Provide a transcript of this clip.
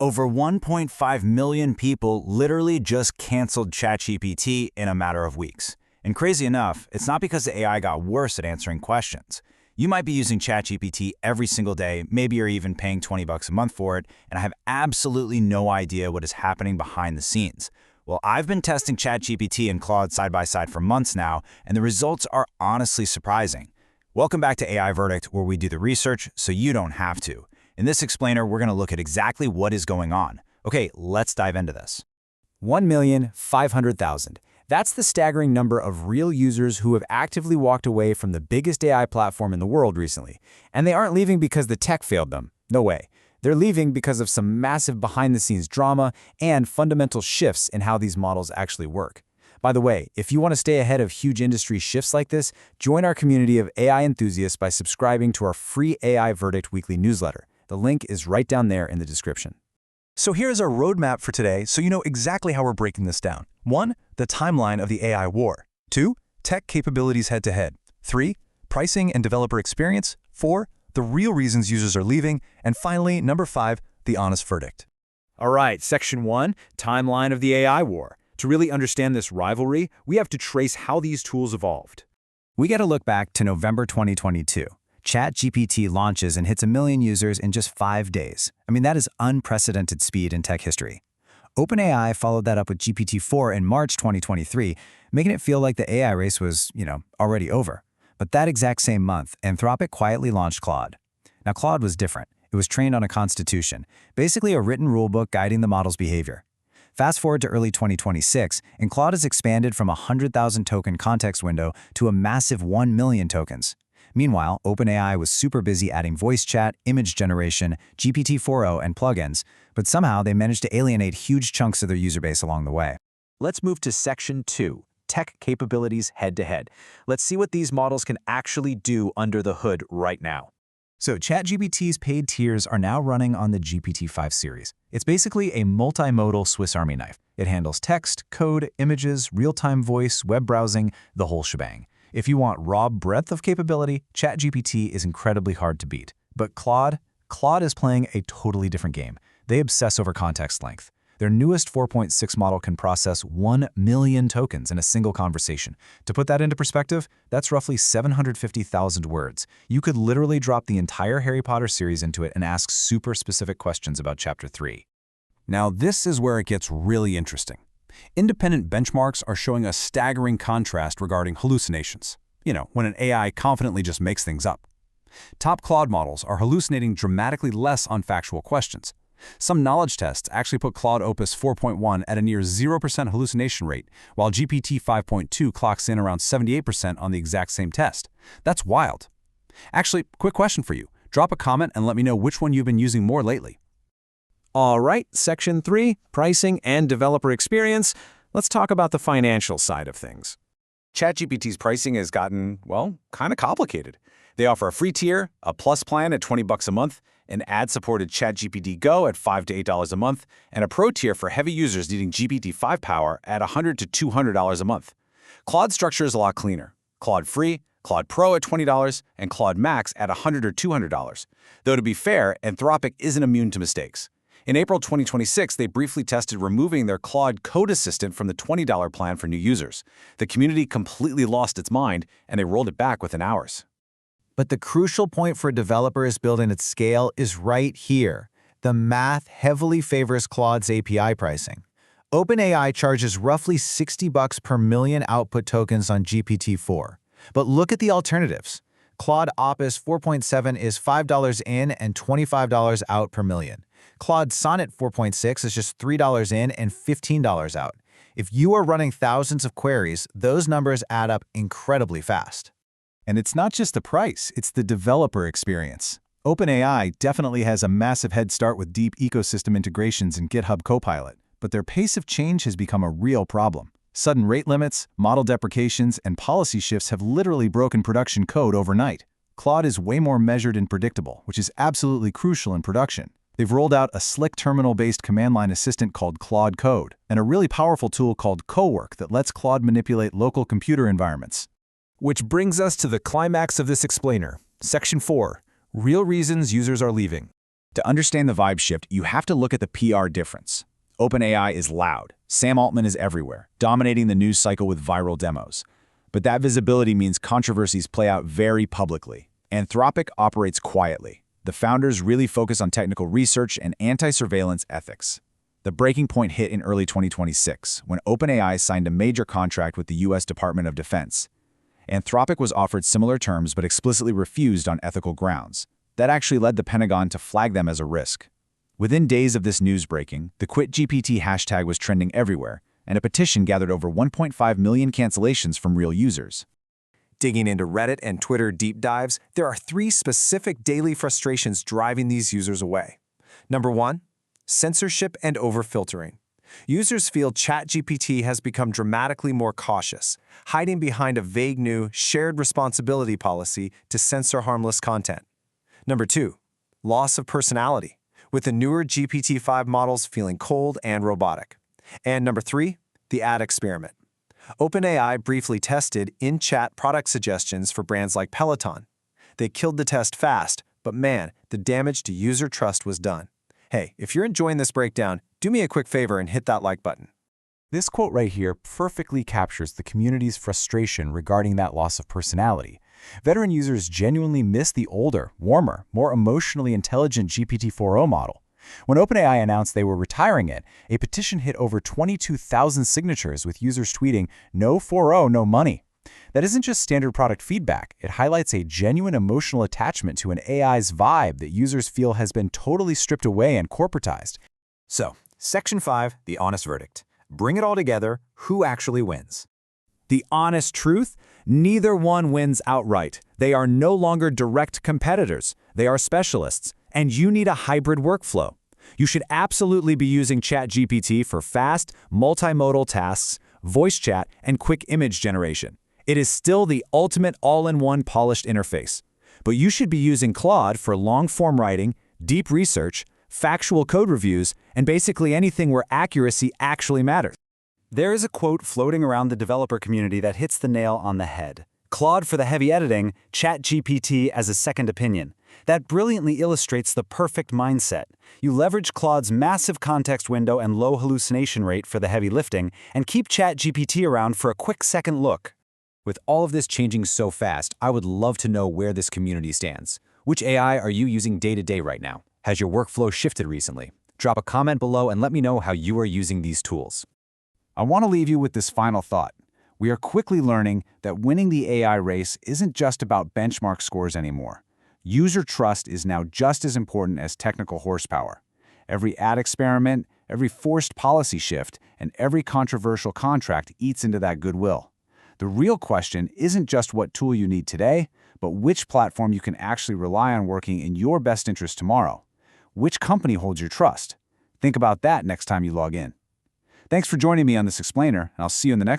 Over 1.5 million people literally just canceled ChatGPT in a matter of weeks. And crazy enough, it's not because the AI got worse at answering questions. You might be using ChatGPT every single day, maybe you're even paying $20 a month for it, and I have absolutely no idea what is happening behind the scenes. Well, I've been testing ChatGPT and Claude side by side for months now, and the results are honestly surprising. Welcome back to AI Verdict, where we do the research so you don't have to. In this explainer, we're going to look at exactly what is going on. Okay, let's dive into this. 1,500,000. That's the staggering number of real users who have actively walked away from the biggest AI platform in the world recently. And they aren't leaving because the tech failed them. No way. They're leaving because of some massive behind-the-scenes drama and fundamental shifts in how these models actually work. By the way, if you want to stay ahead of huge industry shifts like this, join our community of AI enthusiasts by subscribing to our free AI Verdict weekly newsletter. The link is right down there in the description. So here's our roadmap for today so you know exactly how we're breaking this down. 1. The timeline of the AI war. 2. Tech capabilities head-to-head. 3. Pricing and developer experience. 4. The real reasons users are leaving. And finally, number 5, the honest verdict. All right, Section 1, Timeline of the AI War. To really understand this rivalry, we have to trace how these tools evolved. We got to look back to November 2022. ChatGPT launches and hits 1 million users in just 5 days. I mean, that is unprecedented speed in tech history. OpenAI followed that up with GPT-4 in March 2023, making it feel like the AI race was, already over. But that exact same month, Anthropic quietly launched Claude. Now, Claude was different. It was trained on a constitution, basically a written rulebook guiding the model's behavior. Fast forward to early 2026, and Claude has expanded from a 100,000 token context window to a massive 1 million tokens. Meanwhile, OpenAI was super busy adding voice chat, image generation, GPT-4o, and plugins, but somehow they managed to alienate huge chunks of their user base along the way. Let's move to Section 2, Tech Capabilities Head-to-Head. Let's see what these models can actually do under the hood right now. So ChatGPT's paid tiers are now running on the GPT-5 series. It's basically a multimodal Swiss Army knife. It handles text, code, images, real-time voice, web browsing, the whole shebang. If you want raw breadth of capability, ChatGPT is incredibly hard to beat. But Claude is playing a totally different game. They obsess over context length. Their newest 4.6 model can process 1 million tokens in a single conversation. To put that into perspective, that's roughly 750,000 words. You could literally drop the entire Harry Potter series into it and ask super specific questions about Chapter 3. Now, this is where it gets really interesting. Independent benchmarks are showing a staggering contrast regarding hallucinations. When an AI confidently just makes things up. Top Claude models are hallucinating dramatically less on factual questions. Some knowledge tests actually put Claude Opus 4.1 at a near 0% hallucination rate, while GPT 5.2 clocks in around 78% on the exact same test. That's wild. Actually, quick question for you. Drop a comment and let me know which one you've been using more lately. All right, Section 3, Pricing and Developer Experience. Let's talk about the financial side of things. ChatGPT's pricing has gotten, kind of complicated. They offer a free tier, a plus plan at $20 a month, an ad-supported ChatGPT Go at $5 to $8 a month, and a pro tier for heavy users needing GPT-5 power at $100 to $200 a month. Claude's structure is a lot cleaner. Claude Free, Claude Pro at $20, and Claude Max at $100 or $200. Though to be fair, Anthropic isn't immune to mistakes. In April 2026, they briefly tested removing their Claude Code Assistant from the $20 plan for new users. The community completely lost its mind, and they rolled it back within hours. But the crucial point for developers building at scale is right here. The math heavily favors Claude's API pricing. OpenAI charges roughly $60 per million output tokens on GPT-4. But look at the alternatives. Claude Opus 4.7 is $5 in and $25 out per million. Claude Sonnet 4.6 is just $3 in and $15 out. If you are running thousands of queries, those numbers add up incredibly fast. And it's not just the price, it's the developer experience. OpenAI definitely has a massive head start with deep ecosystem integrations in GitHub Copilot, but their pace of change has become a real problem. Sudden rate limits, model deprecations, and policy shifts have literally broken production code overnight. Claude is way more measured and predictable, which is absolutely crucial in production. They've rolled out a slick terminal-based command line assistant called Claude Code, and a really powerful tool called Cowork that lets Claude manipulate local computer environments. Which brings us to the climax of this explainer, Section 4, Real Reasons Users Are Leaving. To understand the vibe shift, you have to look at the PR difference. OpenAI is loud. Sam Altman is everywhere, dominating the news cycle with viral demos. But that visibility means controversies play out very publicly. Anthropic operates quietly. The founders really focus on technical research and anti-surveillance ethics. The breaking point hit in early 2026, when OpenAI signed a major contract with the U.S. Department of Defense. Anthropic was offered similar terms but explicitly refused on ethical grounds. That actually led the Pentagon to flag them as a risk. Within days of this news breaking, the QuitGPT hashtag was trending everywhere, and a petition gathered over 1.5 million cancellations from real users. Digging into Reddit and Twitter deep dives, there are 3 specific daily frustrations driving these users away. Number 1, censorship and overfiltering. Users feel ChatGPT has become dramatically more cautious, hiding behind a vague new shared responsibility policy to censor harmless content. Number 2, loss of personality, with the newer GPT-5 models feeling cold and robotic. And number 3, the ad experiment. OpenAI briefly tested in-chat product suggestions for brands like Peloton. They killed the test fast, but man, the damage to user trust was done. Hey, if you're enjoying this breakdown, do me a quick favor and hit that like button. This quote right here perfectly captures the community's frustration regarding that loss of personality. Veteran users genuinely miss the older, warmer, more emotionally intelligent GPT-4o model. When OpenAI announced they were retiring it, a petition hit over 22,000 signatures with users tweeting, "No 4o, no money." That isn't just standard product feedback. It highlights a genuine emotional attachment to an AI's vibe that users feel has been totally stripped away and corporatized. So, Section 5, the honest verdict. Bring it all together, who actually wins? The honest truth? Neither one wins outright. They are no longer direct competitors. They are specialists, and you need a hybrid workflow. You should absolutely be using ChatGPT for fast, multimodal tasks, voice chat, and quick image generation. It is still the ultimate all-in-one polished interface. But you should be using Claude for long-form writing, deep research, factual code reviews, and basically anything where accuracy actually matters. There is a quote floating around the developer community that hits the nail on the head. Claude for the heavy editing, ChatGPT as a second opinion. That brilliantly illustrates the perfect mindset. You leverage Claude's massive context window and low hallucination rate for the heavy lifting, and keep ChatGPT around for a quick second look. With all of this changing so fast, I would love to know where this community stands. Which AI are you using day-to-day right now? Has your workflow shifted recently? Drop a comment below and let me know how you are using these tools. I want to leave you with this final thought. We are quickly learning that winning the AI race isn't just about benchmark scores anymore. User trust is now just as important as technical horsepower. Every ad experiment, every forced policy shift, and every controversial contract eats into that goodwill. The real question isn't just what tool you need today, but which platform you can actually rely on working in your best interest tomorrow. Which company holds your trust? Think about that next time you log in. Thanks for joining me on this explainer, and I'll see you in the next